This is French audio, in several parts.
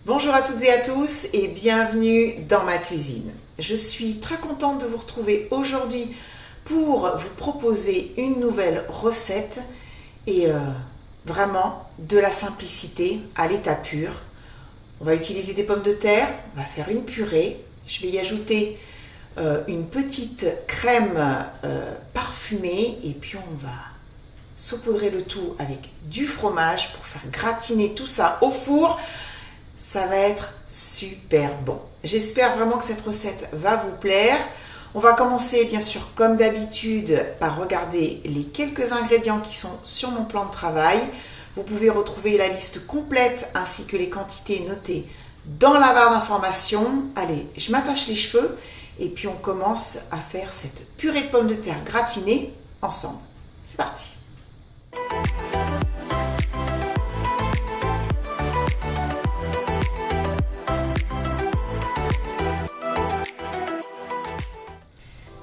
Bonjour à toutes et à tous et bienvenue dans ma cuisine. Je suis très contente de vous retrouver aujourd'hui pour vous proposer une nouvelle recette et vraiment de la simplicité à l'état pur. On va utiliser des pommes de terre, on va faire une purée, je vais y ajouter une petite crème parfumée et puis on va saupoudrer le tout avec du fromage pour faire gratiner tout ça au four. Ça va être super bon. J'espère vraiment que cette recette va vous plaire. On va commencer bien sûr comme d'habitude par regarder les quelques ingrédients qui sont sur mon plan de travail. Vous pouvez retrouver la liste complète ainsi que les quantités notées dans la barre d'informations. Allez, je m'attache les cheveux et puis on commence à faire cette purée de pommes de terre gratinée ensemble. C'est parti!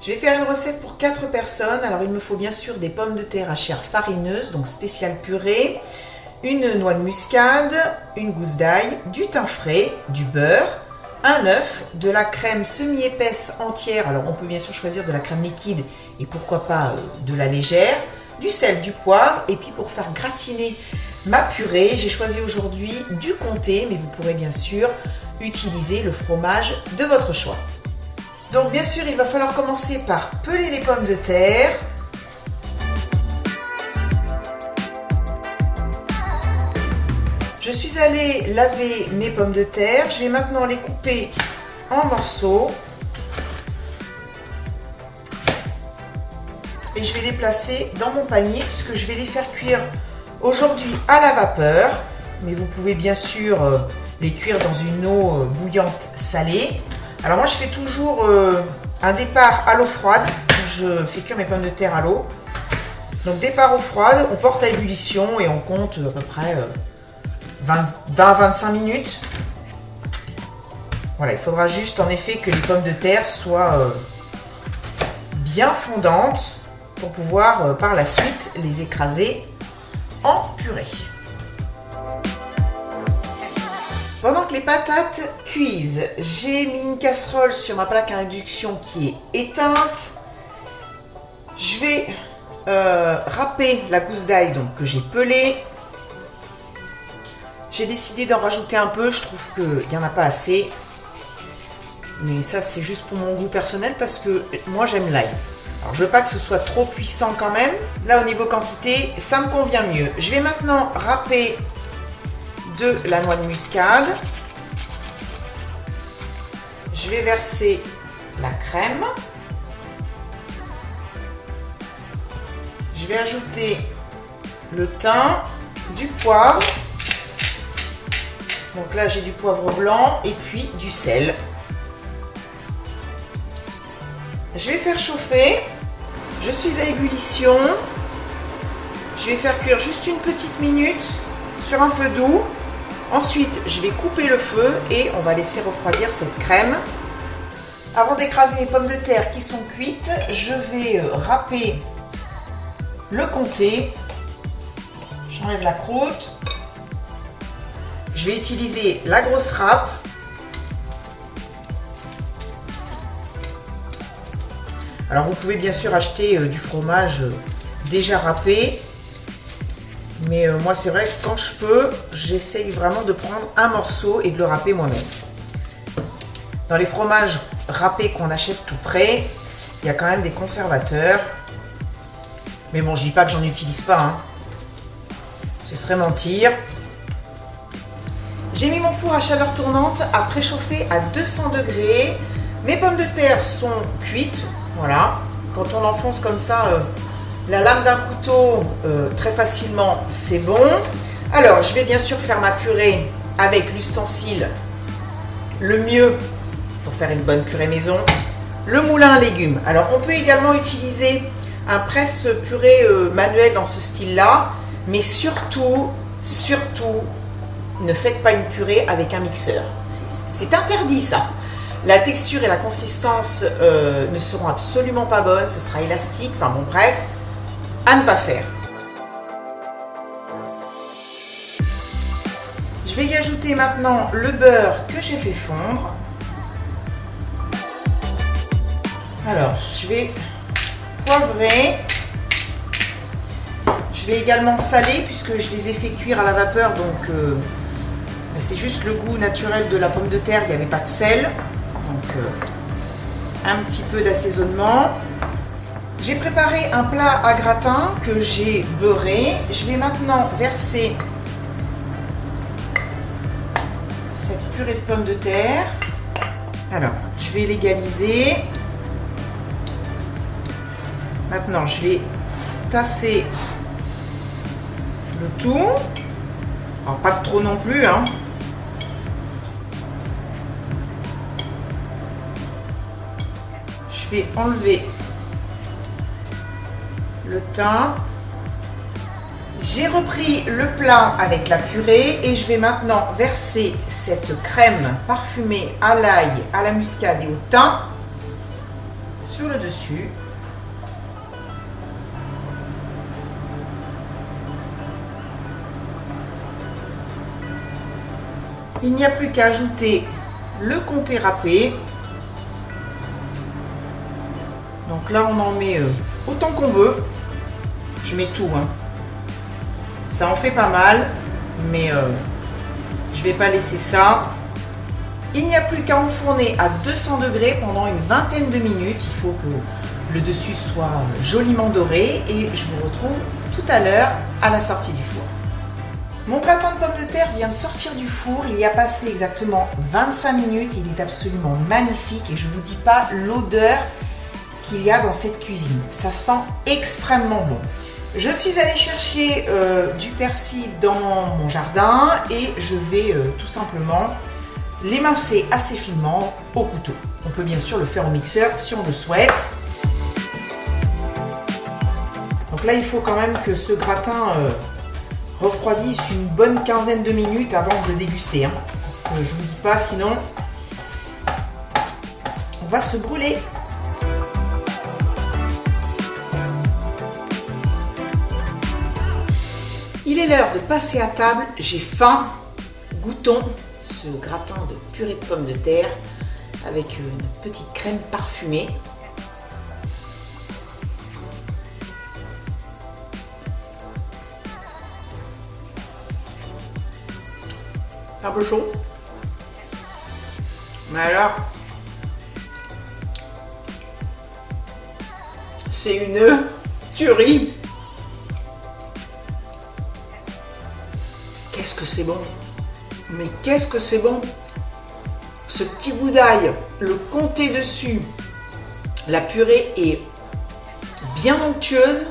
Je vais faire une recette pour 4 personnes. Alors il me faut bien sûr des pommes de terre à chair farineuse, donc spéciale purée, une noix de muscade, une gousse d'ail, du thym frais, du beurre, un œuf, de la crème semi-épaisse entière. Alors on peut bien sûr choisir de la crème liquide et pourquoi pas de la légère, du sel, du poivre. Et puis pour faire gratiner ma purée, j'ai choisi aujourd'hui du comté, mais vous pourrez bien sûr utiliser le fromage de votre choix. Donc bien sûr, il va falloir commencer par peler les pommes de terre. Je suis allée laver mes pommes de terre. Je vais maintenant les couper en morceaux. Et je vais les placer dans mon panier puisque je vais les faire cuire aujourd'hui à la vapeur. Mais vous pouvez bien sûr les cuire dans une eau bouillante salée. Alors moi je fais toujours un départ à l'eau froide, je fais cuire mes pommes de terre à l'eau. Donc départ eau froide, on porte à ébullition et on compte à peu près 20-25 minutes. Voilà, il faudra juste en effet que les pommes de terre soient bien fondantes pour pouvoir par la suite les écraser en purée. Pendant que les patates cuisent, j'ai mis une casserole sur ma plaque à induction qui est éteinte. Je vais râper la gousse d'ail que j'ai pelée. J'ai décidé d'en rajouter un peu, je trouve qu'il n'y en a pas assez. Mais ça c'est juste pour mon goût personnel parce que moi j'aime l'ail. Alors je veux pas que ce soit trop puissant quand même. Là au niveau quantité, ça me convient mieux. Je vais maintenant râper de la noix de muscade. Je vais verser la crème. Je vais ajouter le thym, du poivre. Donc là j'ai du poivre blanc et puis du sel. Je vais faire chauffer. Je suis à ébullition. Je vais faire cuire juste une petite minute sur un feu doux. Ensuite, je vais couper le feu et on va laisser refroidir cette crème. Avant d'écraser mes pommes de terre qui sont cuites, je vais râper le comté. J'enlève la croûte. Je vais utiliser la grosse râpe. Alors vous pouvez bien sûr acheter du fromage déjà râpé. Mais moi, c'est vrai que quand je peux, j'essaye vraiment de prendre un morceau et de le râper moi-même. Dans les fromages râpés qu'on achète tout prêt, il y a quand même des conservateurs. Mais bon, je ne dis pas que j'en utilise pas, hein. Ce serait mentir. J'ai mis mon four à chaleur tournante à préchauffer à 200 degrés. Mes pommes de terre sont cuites. Voilà. Quand on enfonce comme ça la lame d'un couteau très facilement, c'est bon. Alors, je vais bien sûr faire ma purée avec l'ustensile le mieux pour faire une bonne purée maison, le moulin à légumes. Alors, on peut également utiliser un presse-purée manuel dans ce style-là, mais surtout, ne faites pas une purée avec un mixeur. C'est interdit ça. La texture et la consistance ne seront absolument pas bonnes, ce sera élastique, enfin bon bref, à ne pas faire. Je vais y ajouter maintenant le beurre que j'ai fait fondre. Alors, je vais poivrer. Je vais également saler puisque je les ai fait cuire à la vapeur, donc c'est juste le goût naturel de la pomme de terre, il n'y avait pas de sel. Donc un petit peu d'assaisonnement. J'ai préparé un plat à gratin que j'ai beurré. Je vais maintenant verser cette purée de pommes de terre. Alors, je vais l'égaliser. Maintenant, je vais tasser le tout. Alors, pas de trop non plus, hein. Je vais enlever le thym. J'ai repris le plat avec la purée et je vais maintenant verser cette crème parfumée à l'ail, à la muscade et au thym sur le dessus. Il n'y a plus qu'à ajouter le comté râpé. Donc là, on en met autant qu'on veut. Je mets tout, hein. Ça en fait pas mal, mais je vais pas laisser ça. Il n'y a plus qu'à enfourner à 200 degrés pendant une vingtaine de minutes. Il faut que le dessus soit joliment doré et je vous retrouve tout à l'heure à la sortie du four. Mon gratin de pommes de terre vient de sortir du four. Il y a passé exactement 25 minutes. Il est absolument magnifique et je ne vous dis pas l'odeur qu'il y a dans cette cuisine. Ça sent extrêmement bon. Je suis allée chercher du persil dans mon jardin et je vais tout simplement l'émincer assez finement au couteau. On peut bien sûr le faire au mixeur si on le souhaite. Donc là, il faut quand même que ce gratin refroidisse une bonne quinzaine de minutes avant de le déguster, hein, parce que je ne vous dis pas, sinon on va se brûler. Il est l'heure de passer à table, j'ai faim. Goûtons ce gratin de purée de pommes de terre avec une petite crème parfumée. Un peu chaud. Mais alors, c'est une tuerie. Qu'est-ce que c'est bon! Mais qu'est-ce que c'est bon! Ce petit bout d'ail, le comté dessus, la purée est bien onctueuse.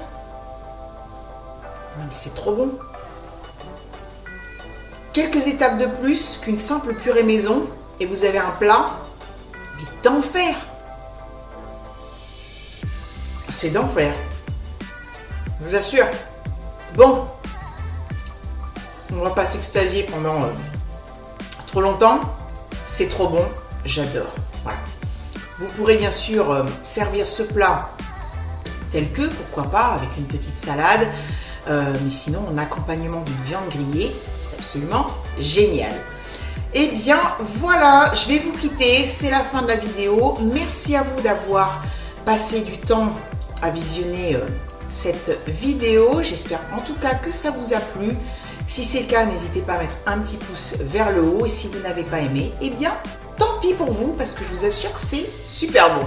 Non mais c'est trop bon! Quelques étapes de plus qu'une simple purée maison et vous avez un plat mais d'enfer! C'est d'enfer! Je vous assure! Bon! On va pas s'extasier pendant trop longtemps. C'est trop bon, j'adore. Voilà. Vous pourrez bien sûr servir ce plat tel que, pourquoi pas, avec une petite salade. Mais sinon, en accompagnement d'une viande grillée, c'est absolument génial. Et bien voilà, je vais vous quitter. C'est la fin de la vidéo. Merci à vous d'avoir passé du temps à visionner cette vidéo. J'espère en tout cas que ça vous a plu. Si c'est le cas, n'hésitez pas à mettre un petit pouce vers le haut. Et si vous n'avez pas aimé, eh bien, tant pis pour vous, parce que je vous assure que c'est super bon.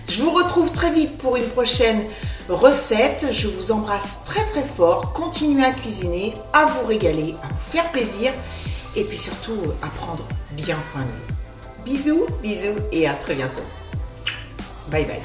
Je vous retrouve très vite pour une prochaine recette. Je vous embrasse très très fort. Continuez à cuisiner, à vous régaler, à vous faire plaisir. Et puis surtout, à prendre bien soin de vous. Bisous, bisous et à très bientôt. Bye bye.